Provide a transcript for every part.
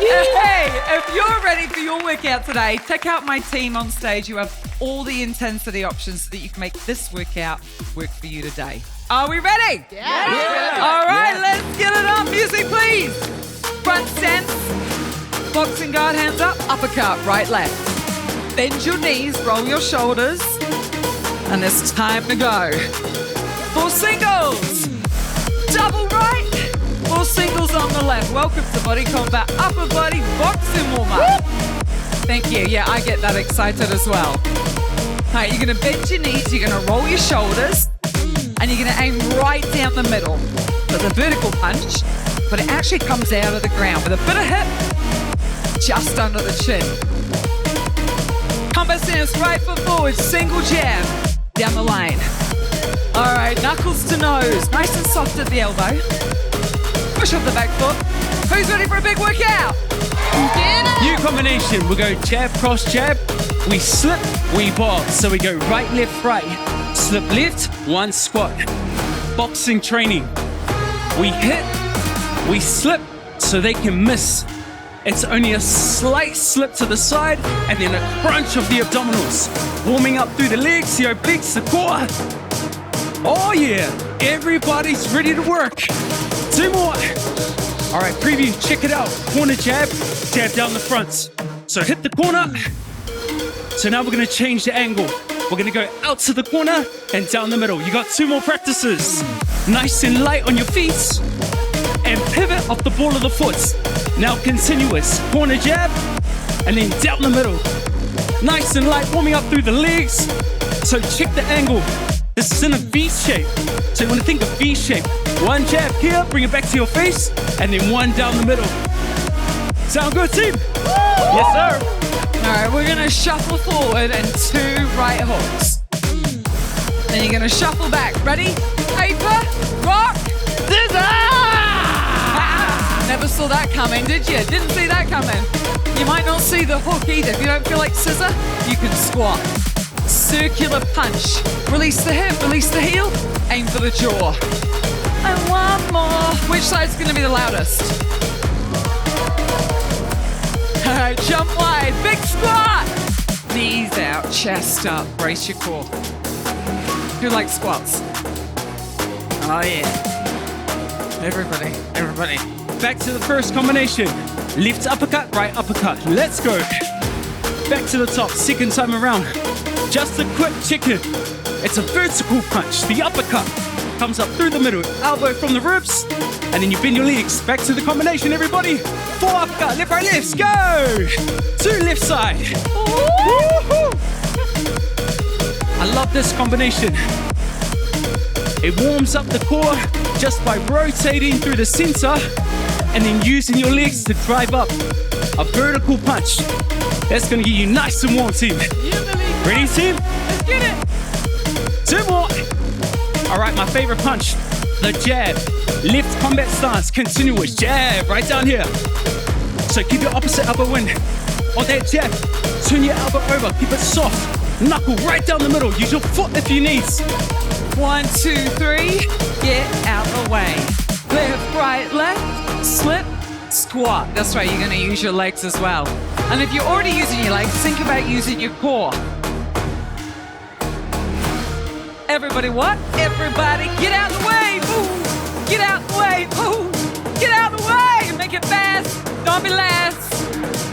Hey, if you're ready for your workout today, check out my team on stage. You have all the intensity options so that you can make this workout work for you today. Are we ready? Yeah. All right, let's get it on. Music, please. Front stance. Boxing guard, hands up. Uppercut, right, left. Bend your knees, roll your shoulders. And it's time to go. 4 singles. Double right. 4 singles on the left. Welcome to Body Combat Upper Body Boxing Warm-Up. Thank you. Yeah, I get that excited as well. All right, you're going to bend your knees, you're going to roll your shoulders, and you're going to aim right down the middle for the vertical punch, but it actually comes out of the ground with a bit of hip just under the chin. Combat stance, right foot forward, single jab down the lane. All right, knuckles to nose, nice and soft at the elbow. Push up the back foot. Who's ready for a big workout? New combination. We go jab, cross, jab. We slip, we box. So we go right, left, right. Slip left, 1 squat. Boxing training. We hit, we slip, so they can miss. It's only a slight slip to the side and then a crunch of the abdominals. Warming up through the legs, the obliques, the core. Oh yeah, everybody's ready to work. 2 more. All right, preview, check it out. Corner jab, jab down the front. So hit the corner. So now we're gonna change the angle. We're gonna go out to the corner and down the middle. You got 2 more practices. Nice and light on your feet. And pivot off the ball of the foot. Now continuous, corner jab, and then down the middle. Nice and light, warming up through the legs. So check the angle. This is in a V shape. So you wanna think of V shape. 1 jab here, bring it back to your face, and then 1 down the middle. Sound good, team? Yes, sir. All right, we're gonna shuffle forward and 2 right hooks. Then you're gonna shuffle back. Ready? Paper, rock, scissors! Never saw that coming, did you? Didn't see that coming. You might not see the hook either. If you don't feel like scissor, you can squat. Circular punch. Release the hip, release the heel, aim for the jaw. And 1 more. Which side's gonna be the loudest? All right, jump wide, big squat. Knees out, chest up, brace your core. Who likes squats? Oh yeah. Everybody. Back to the first combination. Left uppercut, right uppercut. Let's go. Back to the top, second time around. Just a quick chicken. It's a vertical punch. The uppercut comes up through the middle, elbow from the ribs, and then you bend your legs. Back to the combination, everybody. 4 uppercut, left, right, left, go. 2 left side. Woo-hoo. I love this combination. It warms up the core just by rotating through the center and then using your legs to drive up a vertical punch. That's gonna get you nice and warm, team. Ready, team? Let's get it. 2 more. All right, my favorite punch, the jab. Left combat stance, continuous jab right down here. So keep your opposite elbow in. On that jab, turn your elbow over, keep it soft. Knuckle right down the middle. Use your foot if you need. 1, 2, 3, get out the way. Left, right, left, slip, squat. That's right, you're gonna use your legs as well. And if you're already using your legs, think about using your core. Everybody what? Everybody get out the way, move. Get out the way, move. Get out the way, make it fast, don't be last.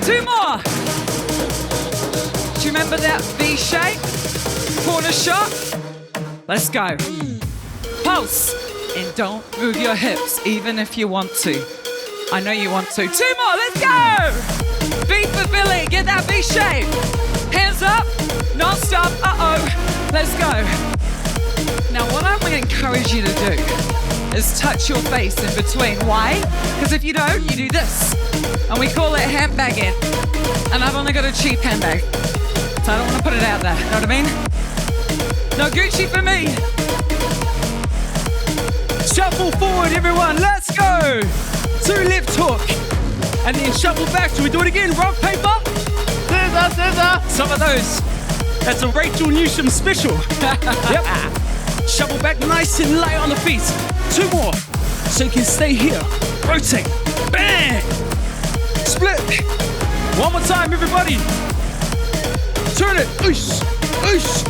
2 more. Do you remember that V shape? Corner shot. Let's go. Pulse. And don't move your hips, even if you want to. I know you want to. 2 more, let's go! B for Billy, get that V shape. Hands up, non-stop, Let's go. Now what I'm gonna encourage you to do is touch your face in between. Why? Because if you don't, you do this. And we call it handbagging. And I've only got a cheap handbag. So I don't wanna put it out there, you know what I mean? No Gucci for me. Shuffle forward, everyone. Let's go. 2 left hook. And then shuffle back. Shall we do it again? Rock, paper. Scissor. Some of those. That's a Rachel Newsham special. Yep. Shuffle back nice and light on the feet. 2 more. So you can stay here. Rotate. Bang. split. One more time, everybody. Turn it. Oosh, oosh.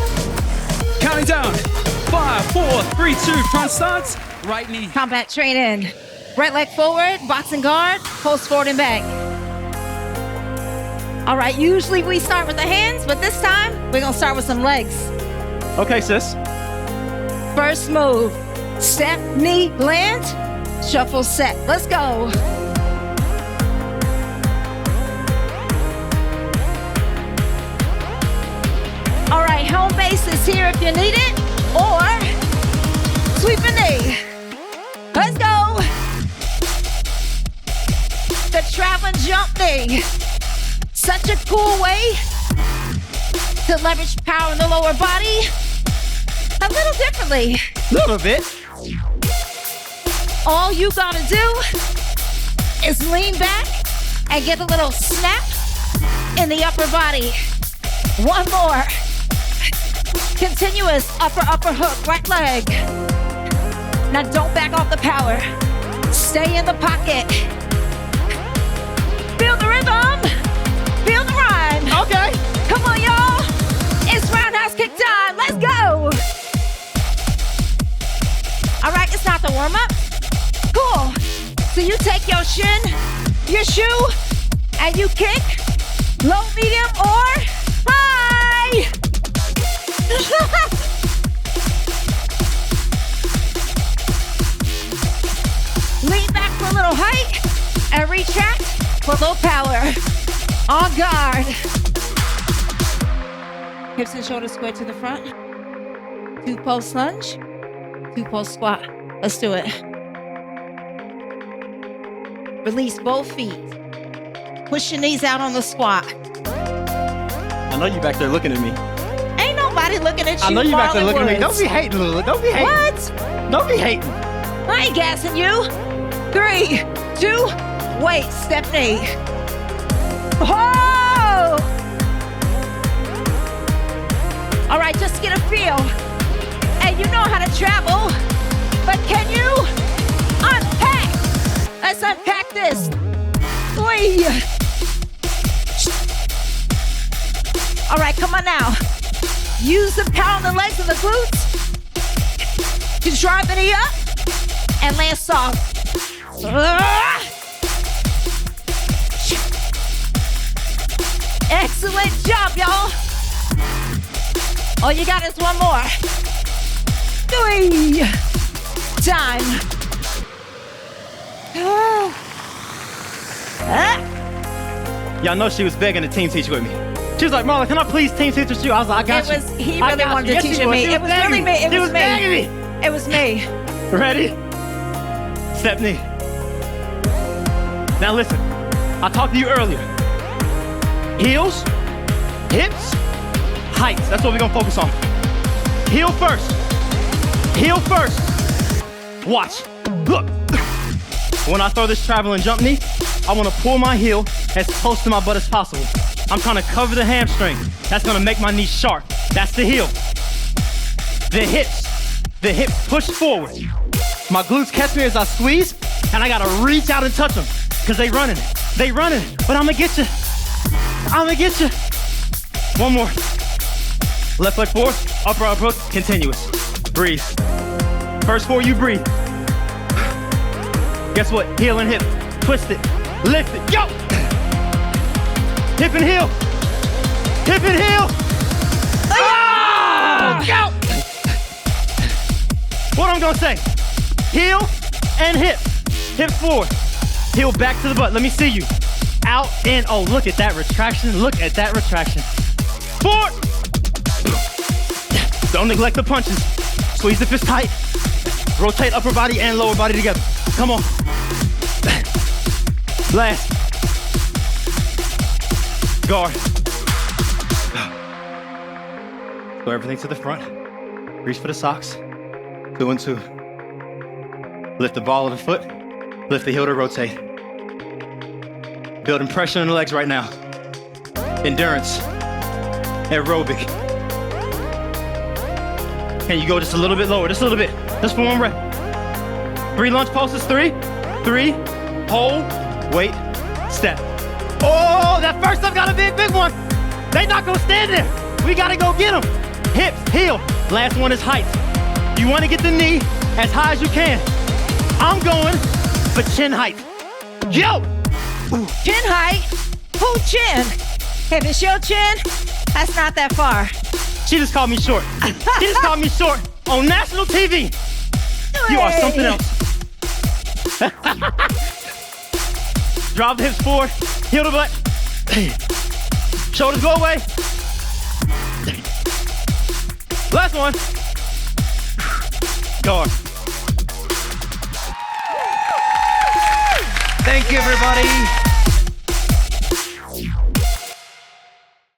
Counting down. 5, 4, 3, 2. Front stance. Right knee. Combat training. Right leg forward, boxing guard, pulse forward and back. All right, usually we start with the hands, but this time we're gonna start with some legs. Okay, sis. First move, step, knee, land, shuffle, set. Let's go. All right, home base is here if you need it, or sweep a knee. Let's go. The traveling jump knee. Such a cool way to leverage power in the lower body a little differently. Little bit. All you gotta do is lean back and get a little snap in the upper body. One more. Continuous upper hook, right leg. Now don't back off the power. Stay in the pocket. Feel the rhythm. Feel the rhyme. Okay. Come on, y'all. It's roundhouse kick time. Let's go. All right, it's not the warm up. Cool. So you take your shin, your shoe, and you kick low, medium, or high. Lean back for a little height and retract for low power. On guard. Hips and shoulders square to the front. 2 pulse lunge, 2 pulse squat. Let's do it. Release both feet. Push your knees out on the squat. I know you back there looking at me. Ain't nobody looking at you. I know you back there Marlon looking at me. Woods. Don't be hating, Lula. Don't be hating. What? Don't be hating. I ain't gassing you. 3, 2, wait, step knee. Oh! All right, just get a feel. And you know how to travel, but can you unpack? Let's unpack this. Oy. All right, come on now. Use the power on the legs and the glutes to drive the knee up and land soft. Excellent job, y'all. All you got is one more. 3. Time. Y'all know she was begging to team teach with me. She was like, Marla, can I please team teach with you? I was like, I got you. He I really got wanted you. to Yes, teach she it was. me. She It was really me. It She was was begging me. me. It was me. Ready? Step knee. Now listen, I talked to you earlier. Heels, hips, heights. That's what we're gonna focus on. Heel first. Heel first. Watch. Look. When I throw this traveling jump knee, I wanna pull my heel as close to my butt as possible. I'm trying to cover the hamstring. That's gonna make my knee sharp. That's the heel. The hips push forward. My glutes catch me as I squeeze, and I gotta reach out and touch them, because they running, but I'ma get you. One more. Left leg forward, upper hook, continuous. Breathe. First 4, you breathe. Guess what? Heel and hip. Twist it, lift it, yo! Hip and heel. Hip and heel. Ah! Go! What I'm gonna say? Heel and hip. Hip forward. Heel back to the butt. Let me see you. Out and oh, look at that retraction. Look at that retraction. Forward. Don't neglect the punches. Squeeze the fist tight. Rotate upper body and lower body together. Come on. Last. Guard. Go everything to the front. Reach for the socks. 2 and 2. Lift the ball of the foot. Lift the heel to rotate. Building pressure in the legs right now. Endurance. Aerobic. Can you go just a little bit lower? Just a little bit. Just for 1 rep. 3 lunge pulses. 3. Hold. Wait. Step. Oh, that first up gotta be a big one. They not gonna stand there. We gotta go get them. Hips, heel. Last one is height. You wanna get the knee as high as you can. I'm going for chin height. Yo! Chin height? Who chin? If it's your chin, that's not that far. She just called me short. She just called me short on national TV. You are something else. Drop the hips forward, heel the butt. Shoulders go away. Last one. Guard. Thank you, everybody.